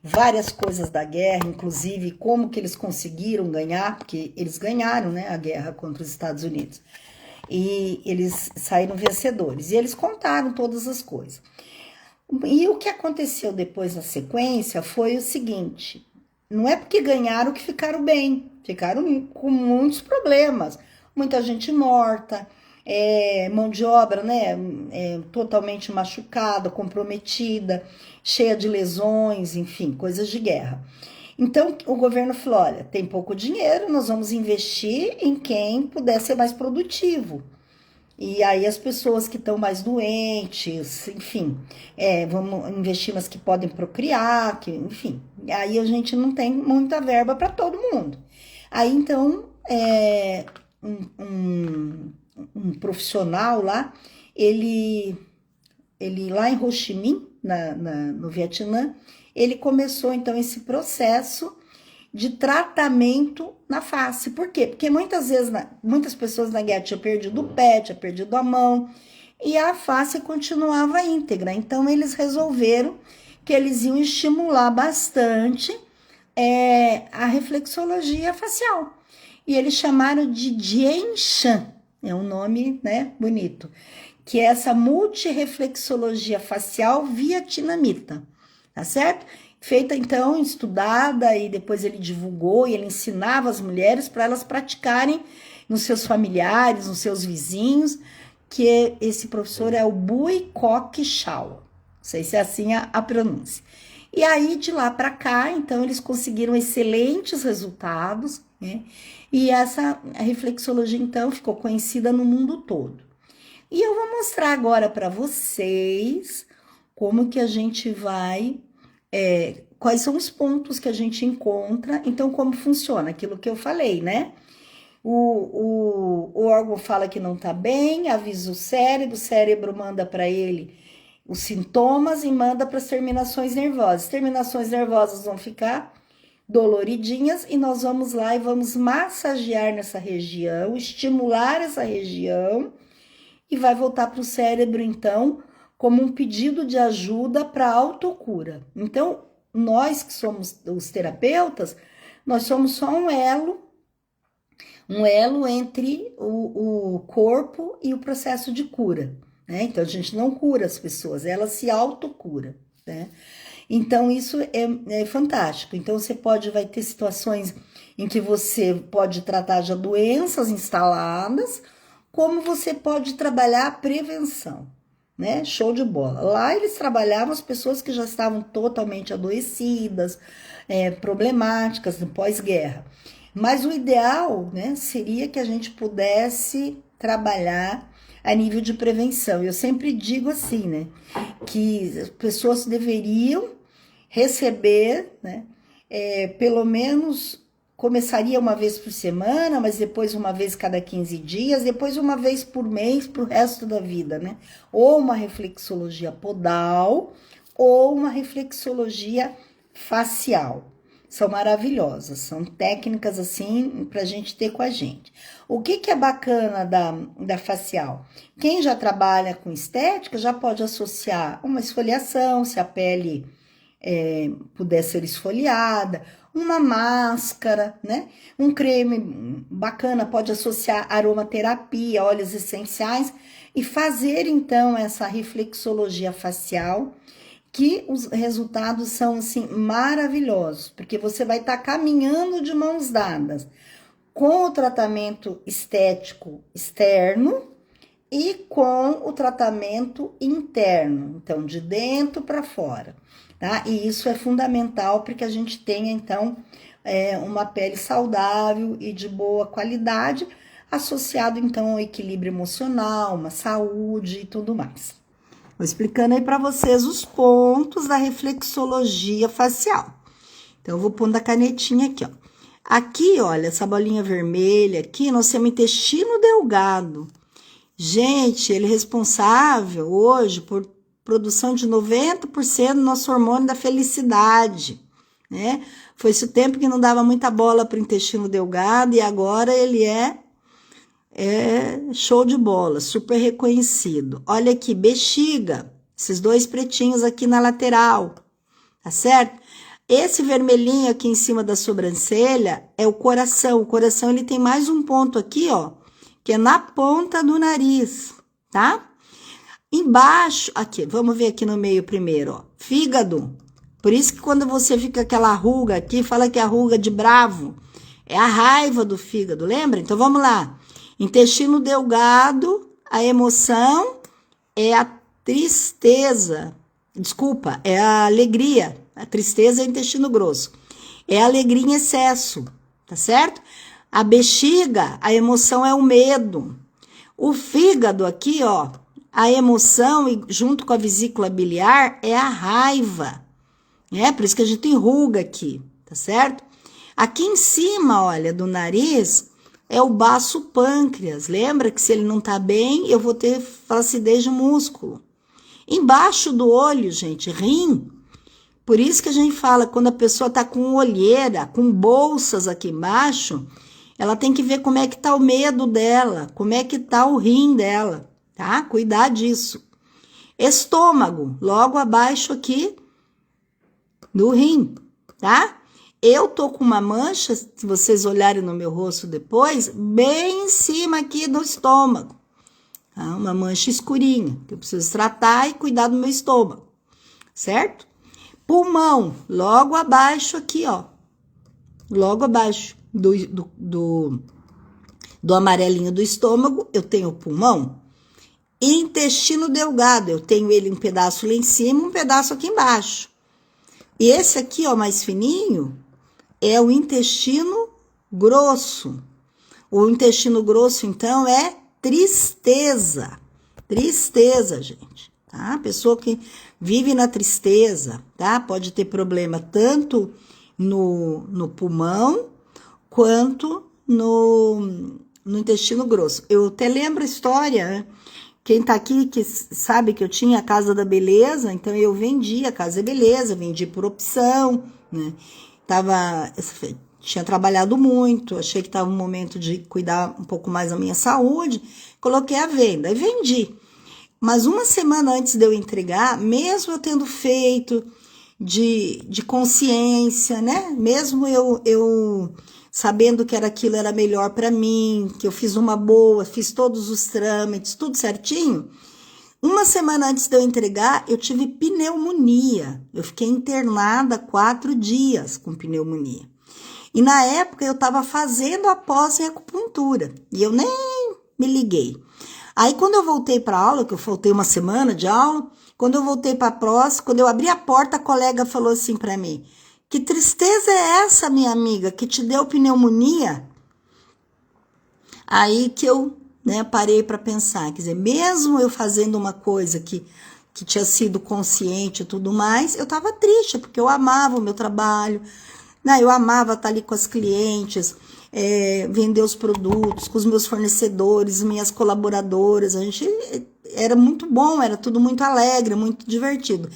várias coisas da guerra, inclusive como que eles conseguiram ganhar, porque eles ganharam, né, a guerra contra os Estados Unidos. E eles saíram vencedores. E eles contaram todas as coisas. E o que aconteceu depois na sequência foi o seguinte: não é porque ganharam que ficaram bem, ficaram com muitos problemas, muita gente morta, mão de obra, né, totalmente machucada, comprometida, cheia de lesões, enfim, coisas de guerra. Então o governo falou: olha, tem pouco dinheiro, nós vamos investir em quem puder ser mais produtivo. E aí as pessoas que estão mais doentes, enfim, vamos investir nas que podem procriar, enfim. Aí a gente não tem muita verba para todo mundo. Aí então, um profissional lá, ele lá em Ho Chi Minh, no Vietnã, ele começou então esse processo de tratamento na face. Por quê? Porque muitas vezes, muitas pessoas na guerra tinham perdido o pé, tinham perdido a mão, e a face continuava íntegra. Então, eles resolveram que eles iam estimular bastante a reflexologia facial. E eles chamaram de Dien Shan, é um nome, né, bonito, que é essa multireflexologia facial vietnamita, tá certo? Feita então, estudada, e depois ele divulgou e ele ensinava as mulheres para elas praticarem nos seus familiares, nos seus vizinhos, que esse professor é o Bui Kok Chau, não sei se é assim a pronúncia. E aí de lá para cá, então eles conseguiram excelentes resultados, né? E essa reflexologia então ficou conhecida no mundo todo. E eu vou mostrar agora para vocês como que a gente vai quais são os pontos que a gente encontra, então como funciona, aquilo que eu falei, né? O órgão fala que não tá bem, avisa o cérebro manda para ele os sintomas e manda para as terminações nervosas. As terminações nervosas vão ficar doloridinhas e nós vamos lá e vamos massagear nessa região, estimular essa região e vai voltar para o cérebro, então, como um pedido de ajuda para autocura. Então, nós que somos os terapeutas, nós somos só um elo entre o corpo e o processo de cura, né? Então, a gente não cura as pessoas, elas se autocura, né? Então, isso é fantástico. Então, vai ter situações em que você pode tratar já doenças instaladas, como você pode trabalhar a prevenção, né? Show de bola. Lá eles trabalhavam as pessoas que já estavam totalmente adoecidas, problemáticas no pós-guerra. Mas o ideal, né, seria que a gente pudesse trabalhar a nível de prevenção. Eu sempre digo assim, né, que as pessoas deveriam receber, né, pelo menos começaria uma vez por semana, mas depois uma vez cada 15 dias, depois uma vez por mês para o resto da vida, né? Ou uma reflexologia podal, ou uma reflexologia facial. São maravilhosas, são técnicas assim para a gente ter com a gente. O que é bacana da facial? Quem já trabalha com estética já pode associar uma esfoliação, se a pele puder ser esfoliada, uma máscara, né? Um creme bacana, pode associar aromaterapia, óleos essenciais e fazer então essa reflexologia facial, que os resultados são assim maravilhosos, porque você vai estar caminhando de mãos dadas com o tratamento estético externo e com o tratamento interno, então de dentro para fora, tá? E isso é fundamental para que a gente tenha então uma pele saudável e de boa qualidade, associado então ao equilíbrio emocional, uma saúde e tudo mais. Vou explicando aí para vocês os pontos da reflexologia facial. Então, eu vou pondo a canetinha aqui, ó. Aqui, olha, essa bolinha vermelha aqui, nós temos intestino delgado. Gente, ele é responsável hoje por produção de 90% do nosso hormônio da felicidade, né? Foi esse tempo que não dava muita bola para o intestino delgado e agora ele é show de bola, super reconhecido. Olha aqui, bexiga, esses dois pretinhos aqui na lateral, tá certo? Esse vermelhinho aqui em cima da sobrancelha é o coração. O coração, ele tem mais um ponto aqui, ó, que é na ponta do nariz, tá? Embaixo, aqui, vamos ver aqui no meio primeiro, ó. Fígado. Por isso que quando você fica aquela ruga aqui, fala que é a ruga de bravo. É a raiva do fígado, lembra? Então vamos lá. Intestino delgado, a emoção é a tristeza. Desculpa, é a alegria. A tristeza é o intestino grosso. É a alegria em excesso, tá certo? A bexiga, a emoção é o medo. O fígado aqui, ó, a emoção junto com a vesícula biliar é a raiva. Por isso que a gente tem ruga aqui, tá certo? Aqui em cima, olha, do nariz, é o baço pâncreas. Lembra que se ele não tá bem, eu vou ter flacidez de músculo. Embaixo do olho, gente, rim. Por isso que a gente fala, quando a pessoa tá com olheira, com bolsas aqui embaixo, ela tem que ver como é que tá o medo dela, como é que tá o rim dela, tá? Cuidar disso. Estômago, logo abaixo aqui do rim, tá? Eu tô com uma mancha, se vocês olharem no meu rosto depois, bem em cima aqui do estômago. Tá? Uma mancha escurinha, que eu preciso tratar e cuidar do meu estômago, certo? Pulmão, logo abaixo aqui, ó. Logo abaixo do amarelinho do estômago, eu tenho o pulmão. Intestino delgado, eu tenho ele um pedaço lá em cima, um pedaço aqui embaixo. E esse aqui, ó, mais fininho, é o intestino grosso. O intestino grosso, então, é tristeza. Tristeza, gente, tá? A pessoa que vive na tristeza, tá? Pode ter problema tanto no pulmão quanto no intestino grosso. Eu até lembro a história, né? Quem tá aqui que sabe que eu tinha a Casa da Beleza, então eu vendi a Casa da Beleza, vendi por opção, né? Tinha trabalhado muito, achei que estava um momento de cuidar um pouco mais da minha saúde, coloquei à venda e vendi. Mas uma semana antes de eu entregar, mesmo eu tendo feito de consciência, né? Mesmo eu sabendo que aquilo era melhor para mim, que eu fiz uma boa, fiz todos os trâmites, tudo certinho. Uma semana antes de eu entregar, eu tive pneumonia. Eu fiquei internada 4 dias com pneumonia. E na época eu estava fazendo a pós-acupuntura e eu nem me liguei. Aí quando eu voltei para aula, que eu faltei uma semana de aula, quando eu voltei para a pós, quando eu abri a porta, a colega falou assim para mim: "Que tristeza é essa, minha amiga, que te deu pneumonia?" Aí que eu, né, parei para pensar, quer dizer, mesmo eu fazendo uma coisa que tinha sido consciente e tudo mais, eu estava triste, porque eu amava o meu trabalho, né, eu amava estar ali com as clientes, vender os produtos, com os meus fornecedores, minhas colaboradoras, a gente era muito bom, era tudo muito alegre, muito divertido.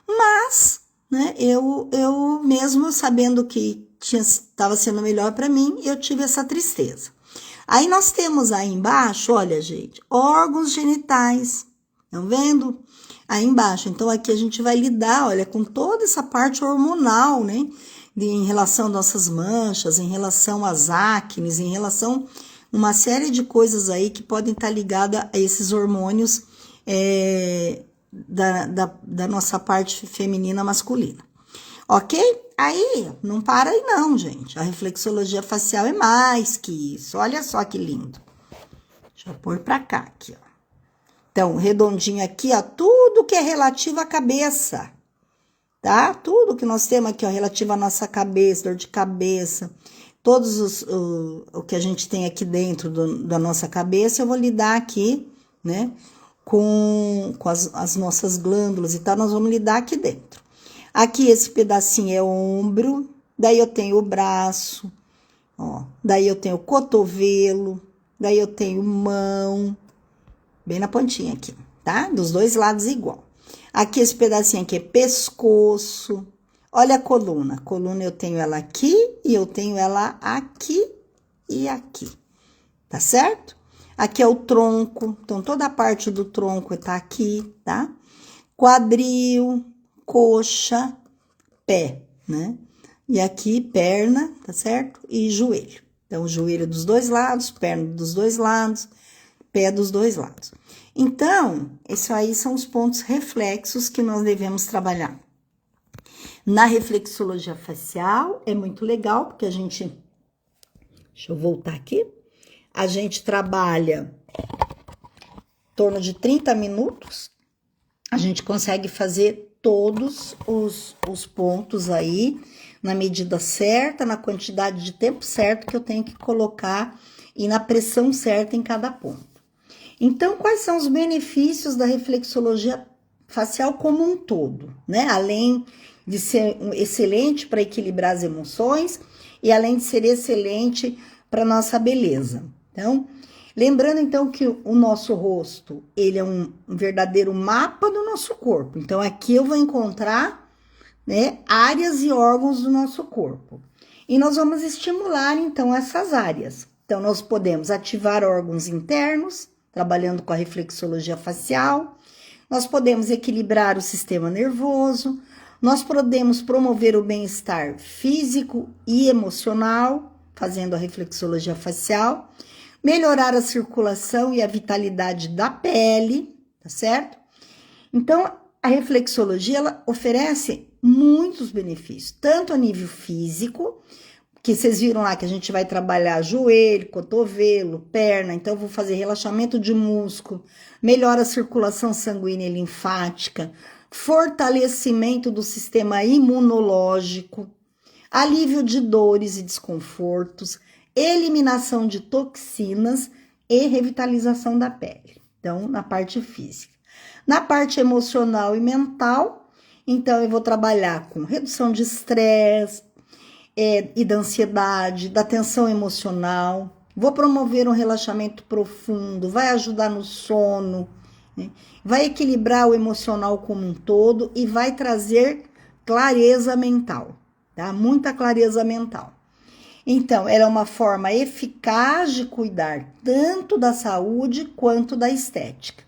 Mas, né, eu mesmo sabendo que estava sendo melhor para mim, eu tive essa tristeza. Aí nós temos aí embaixo, olha, gente, órgãos genitais, estão vendo? Aí embaixo, então aqui a gente vai lidar, olha, com toda essa parte hormonal, né? Em relação às nossas manchas, em relação às acnes, em relação a uma série de coisas aí que podem estar ligadas a esses hormônios da nossa parte feminina masculina. Ok? Aí, não para aí não, gente. A reflexologia facial é mais que isso. Olha só que lindo. Deixa eu pôr pra cá, aqui, ó. Então, redondinho aqui, ó, tudo que é relativo à cabeça, tá? Tudo que nós temos aqui, ó, relativo à nossa cabeça, dor de cabeça, todos o que a gente tem aqui dentro da nossa cabeça, eu vou lidar aqui, né, com as nossas glândulas e tal, nós vamos lidar aqui dentro. Aqui esse pedacinho é o ombro, daí eu tenho o braço, ó, daí eu tenho o cotovelo, daí eu tenho mão, bem na pontinha aqui, tá? Dos dois lados igual. Aqui esse pedacinho aqui é pescoço. Olha a coluna. A coluna eu tenho ela aqui e eu tenho ela aqui e aqui. Tá certo? Aqui é o tronco. Então, toda a parte do tronco tá aqui, tá? Quadril, coxa, pé, né? E aqui perna, tá certo? E joelho. Então, joelho dos dois lados, perna dos dois lados, pé dos dois lados. Então, esses aí são os pontos reflexos que nós devemos trabalhar. Na reflexologia facial, é muito legal, porque a gente... Deixa eu voltar aqui. A gente trabalha em torno de 30 minutos. A gente consegue fazer todos os pontos aí, na medida certa, na quantidade de tempo certo que eu tenho que colocar e na pressão certa em cada ponto. Então, quais são os benefícios da reflexologia facial como um todo, né? Além de ser excelente para equilibrar as emoções e além de ser excelente para nossa beleza. Então, lembrando então que o nosso rosto, ele é um verdadeiro mapa do nosso corpo. Então, aqui eu vou encontrar, né, áreas e órgãos do nosso corpo. E nós vamos estimular então essas áreas. Então, nós podemos ativar órgãos internos, trabalhando com a reflexologia facial. Nós podemos equilibrar o sistema nervoso. Nós podemos promover o bem-estar físico e emocional, fazendo a reflexologia facial. Melhorar a circulação e a vitalidade da pele, tá certo? Então, a reflexologia, ela oferece muitos benefícios, tanto a nível físico, que vocês viram lá que a gente vai trabalhar joelho, cotovelo, perna, então eu vou fazer relaxamento de músculo, melhora a circulação sanguínea e linfática, fortalecimento do sistema imunológico, alívio de dores e desconfortos, eliminação de toxinas e revitalização da pele. Então, na parte física. Na parte emocional e mental, então eu vou trabalhar com redução de estresse, e da ansiedade, da tensão emocional, vou promover um relaxamento profundo, vai ajudar no sono, né? Vai equilibrar o emocional como um todo e vai trazer clareza mental, tá? Muita clareza mental. Então, ela é uma forma eficaz de cuidar tanto da saúde quanto da estética.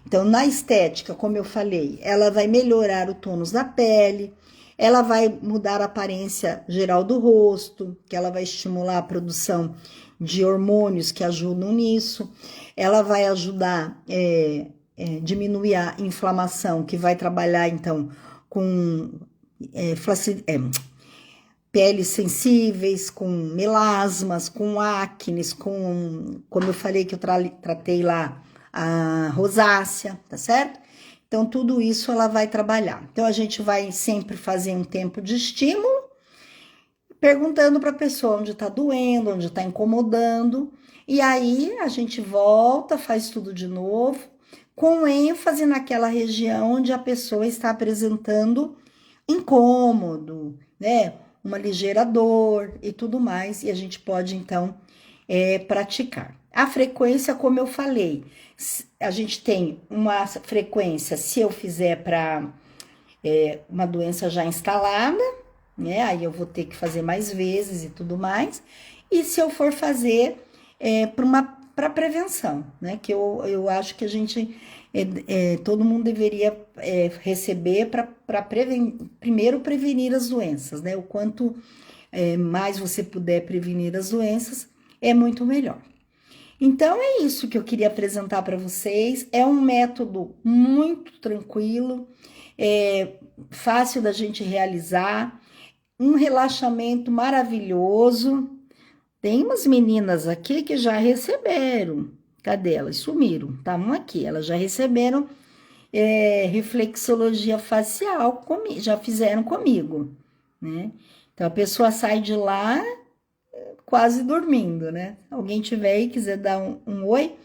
Então, na estética, como eu falei, ela vai melhorar o tônus da pele, ela vai mudar a aparência geral do rosto, que ela vai estimular a produção de hormônios que ajudam nisso. Ela vai ajudar diminuir a inflamação, que vai trabalhar, então, com peles sensíveis, com melasmas, com acnes, como eu falei que eu tratei lá, a rosácea, tá certo? Então, tudo isso ela vai trabalhar. Então, a gente vai sempre fazer um tempo de estímulo, perguntando para a pessoa onde está doendo, onde está incomodando. E aí, a gente volta, faz tudo de novo, com ênfase naquela região onde a pessoa está apresentando incômodo, né? Uma ligeira dor e tudo mais. E a gente pode, então, praticar. A frequência, como eu falei, a gente tem uma frequência, se eu fizer para uma doença já instalada, né? Aí eu vou ter que fazer mais vezes e tudo mais. E se eu for fazer para prevenção, né? Que eu acho que a gente, todo mundo deveria receber para primeiro prevenir as doenças, né? O quanto mais você puder prevenir as doenças, é muito melhor. Então, é isso que eu queria apresentar para vocês. É um método muito tranquilo, fácil da gente realizar, um relaxamento maravilhoso. Tem umas meninas aqui que já receberam. Cadê elas? Sumiram. Estavam aqui. Elas já receberam reflexologia facial, já fizeram comigo, né? Então, a pessoa sai de lá quase dormindo, né? Alguém tiver aí, quiser dar um oi,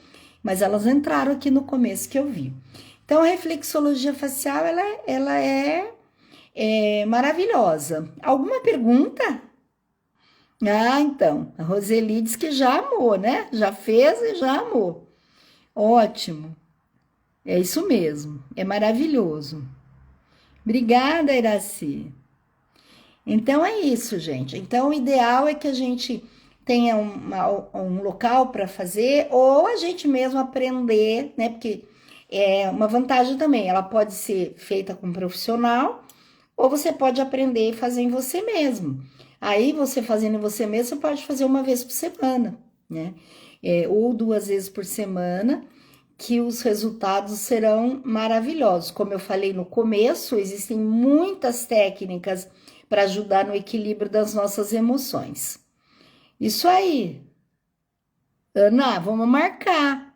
mas elas entraram aqui no começo que eu vi. Então, a reflexologia facial, ela é maravilhosa. Alguma pergunta? Ah, então, a Roseli diz que já amou, né? Já fez e já amou. Ótimo. É isso mesmo, é maravilhoso. Obrigada, Iraci. Então, é isso, gente. Então, o ideal é que a gente tenha um local para fazer, ou a gente mesmo aprender, né? Porque é uma vantagem também, ela pode ser feita com um profissional, ou você pode aprender e fazer em você mesmo. Aí, você fazendo em você mesmo, você pode fazer uma vez por semana, né? Ou 2 vezes por semana, que os resultados serão maravilhosos. Como eu falei no começo, existem muitas técnicas para ajudar no equilíbrio das nossas emoções. Isso aí, Ana, vamos marcar,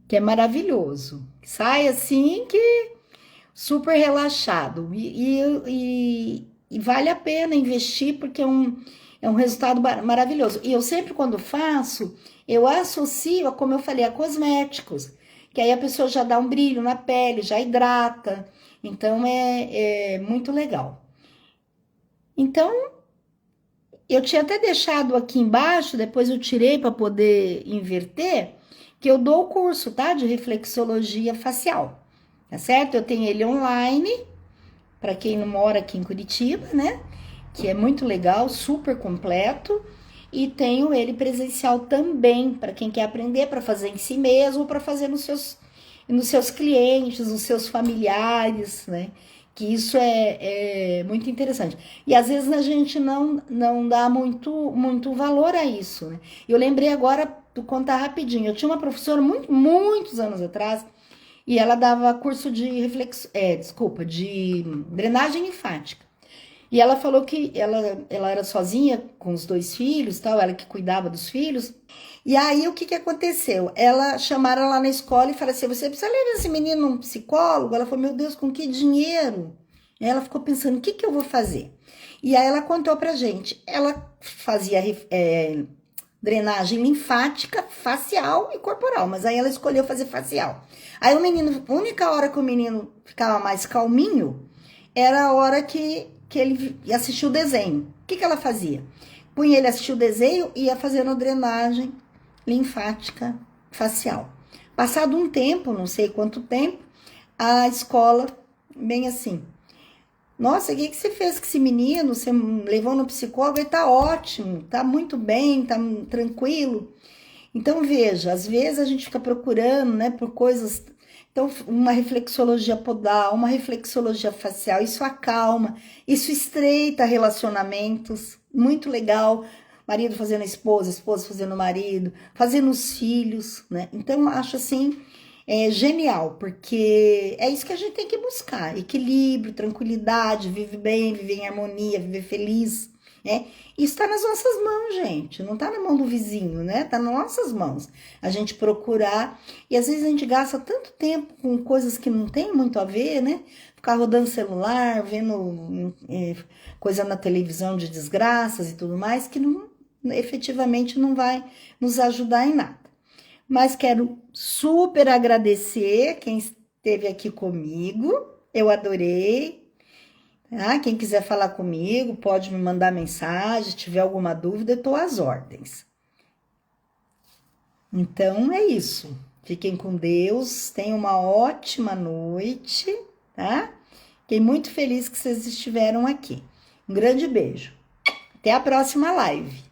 que é maravilhoso. Sai assim que super relaxado e vale a pena investir porque é um resultado maravilhoso. E eu sempre, quando faço, eu associo, como eu falei, a cosméticos, que aí a pessoa já dá um brilho na pele, já hidrata. Então é muito legal. Então, eu tinha até deixado aqui embaixo, depois eu tirei para poder inverter, que eu dou o curso, tá? De reflexologia facial, tá certo? Eu tenho ele online, para quem não mora aqui em Curitiba, né? Que é muito legal, super completo. E tenho ele presencial também, para quem quer aprender para fazer em si mesmo, para fazer nos seus clientes, nos seus familiares, né? Que isso é muito interessante. E às vezes a gente não dá muito valor a isso, né? Eu lembrei agora, vou contar rapidinho. Eu tinha uma professora muitos anos atrás, e ela dava curso de de drenagem linfática. E ela falou que ela era sozinha com os 2 filhos, tal, ela que cuidava dos filhos. E aí o que aconteceu? Ela chamaram lá na escola e falaram assim: você precisa levar esse menino num psicólogo? Ela falou: meu Deus, com que dinheiro? E ela ficou pensando: o que eu vou fazer? E aí ela contou pra gente: ela fazia drenagem linfática, facial e corporal, mas aí ela escolheu fazer facial. Aí o menino, a única hora que o menino ficava mais calminho era a hora que ele assistiu o desenho. O que ela fazia? Punha ele assistir o desenho e ia fazendo drenagem linfática facial. Passado um tempo, não sei quanto tempo, a escola, bem assim: nossa, o que você fez com esse menino? Você levou no psicólogo? Ele tá ótimo, tá muito bem, tá tranquilo. Então, veja, às vezes a gente fica procurando, né, por coisas. Então, uma reflexologia podal, uma reflexologia facial, isso acalma, isso estreita relacionamentos, muito legal. Marido fazendo a esposa fazendo o marido, fazendo os filhos, né? Então, eu acho assim, genial, porque é isso que a gente tem que buscar: equilíbrio, tranquilidade, viver bem, viver em harmonia, viver feliz. Isso tá nas nossas mãos, gente. Não tá na mão do vizinho, né? Tá nas nossas mãos. A gente procurar. E às vezes a gente gasta tanto tempo com coisas que não tem muito a ver, né? Ficar rodando celular, vendo coisa na televisão de desgraças e tudo mais, que efetivamente não vai nos ajudar em nada. Mas quero super agradecer quem esteve aqui comigo. Eu adorei. Quem quiser falar comigo, pode me mandar mensagem. Se tiver alguma dúvida, eu estou às ordens. Então, é isso. Fiquem com Deus. Tenham uma ótima noite, tá? Fiquei muito feliz que vocês estiveram aqui. Um grande beijo. Até a próxima live.